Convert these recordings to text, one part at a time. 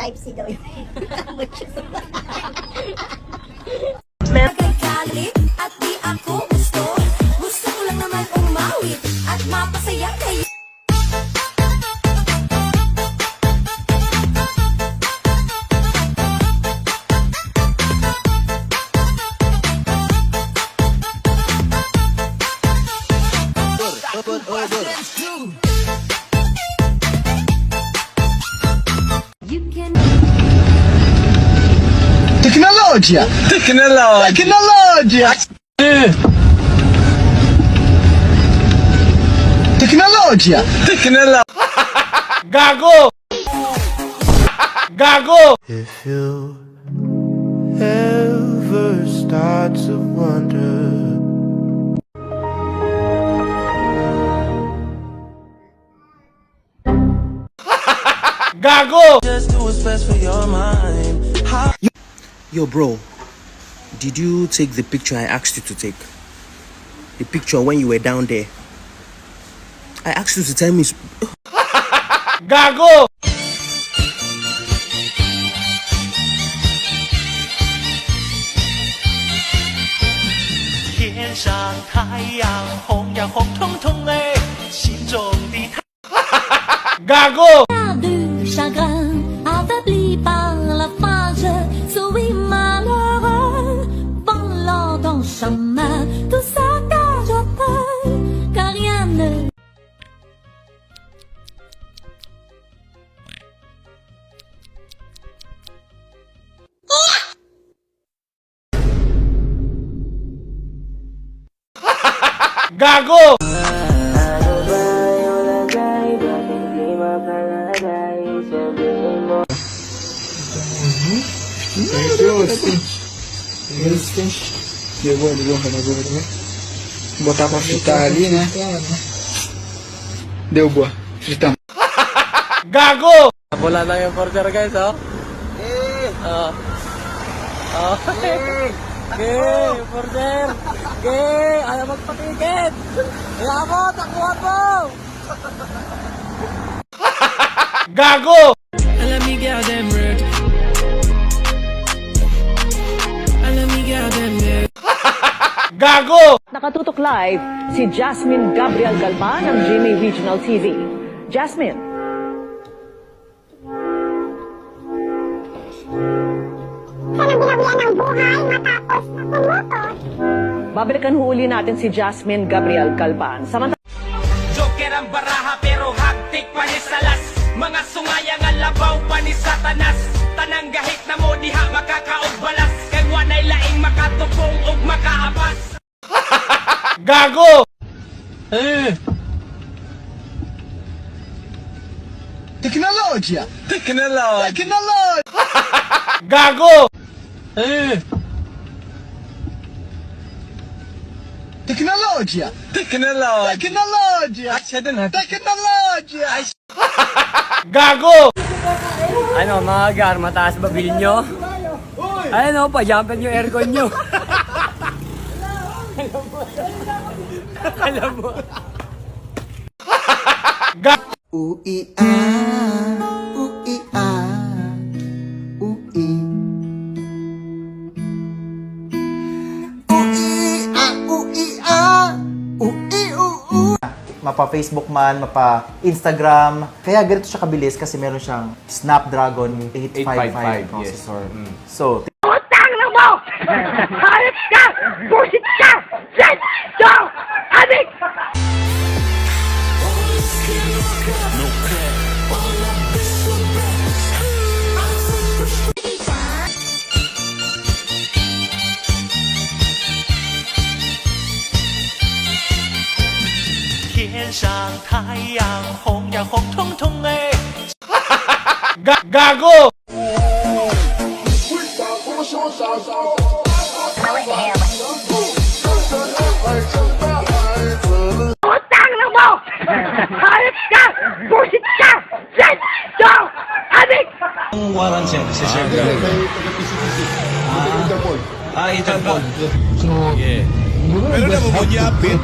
type C daw yun. Nagagalit at di ako gusto. Gusto ko lang naman umawit at mapasaya kayo. You can Tecnologia! Tecnologia! Tecnologia! Gago! Gago! If you ever start to wonder Gago! just do what's best for your mind. Yo, bro, did you take the picture I asked you to take? The picture when you were down there. I asked you to tell me. Gago! 天上太阳红呀红彤彤哎，心中的太。 Gago! du chagrin, affaibli par la fange, souris malheureux, volant ton chemin, tout ça car je peux, car rien ne... Gago! Botar pra fritar ali, né? Deu boa. Fritamos. Gago! Wala lang yung order guys, oh. Order. Ayaw magpatikit. Kaya mo, takuhan mo. Gago! Let me get them red. Let me get them red. Gago! Nakatutok live si Jasmine Gabriel Galban ng GMA Regional TV. Jasmine. Babalikan huli natin si Jasmine Gabriel Galban. Samantala, Joker ang baraha pero hagtik pa ni salas. Mga sungayang alabaw pa ni satanas. Tanang gahit na mo diha makakaog balas. Kay wanay laing makatupong ug makaapas. Gago! Tecnologia! Tecnologia! Tecnologia! Gago! Tecnologia! Tecnologia! Tecnologia! Tecnologia! Gago! Ano mga gar, mataas ba bill nyo? Ayun o, pa-jumpen yung aircon nyo. Alam mo. Ui ah, ui ah, ui. Ui ah, ui ah, ui Mapa-Facebook man, mapa-Instagram. Kaya ganito siya kabilis kasi meron siyang Snapdragon 855 processor. So, Utang na mo! Hayop ka! Busit ka! Yes! Go! Adik! Thiên上太阳红呀红彤彤哎。 Gago! Utang na mo! Hayop ka! Busit ka! Yes! Go! Adik! Waran siya, sir. Interpol. Sige. Pero na mo yapit.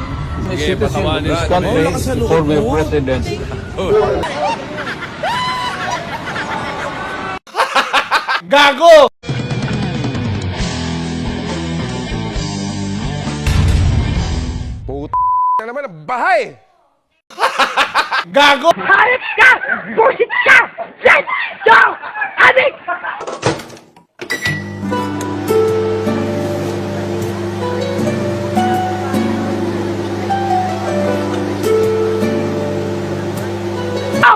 Sige, patawanin sa country, former president. Gago! Na naman ang bahay! Gago! Hayop ka! Bullshit ka! Shit! Yo! Adik! Yo!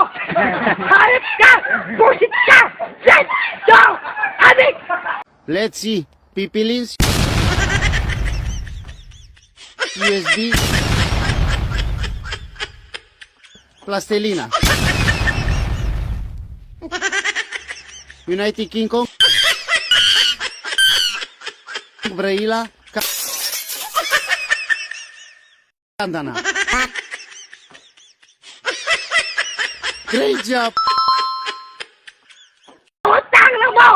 Hayop ka! Bullshit ka! Shit! Yo! Adik! Let's see. Pipilins. USB. Plastilina. United Kingdom. Braila. Kandana. Great job. Utang na mo!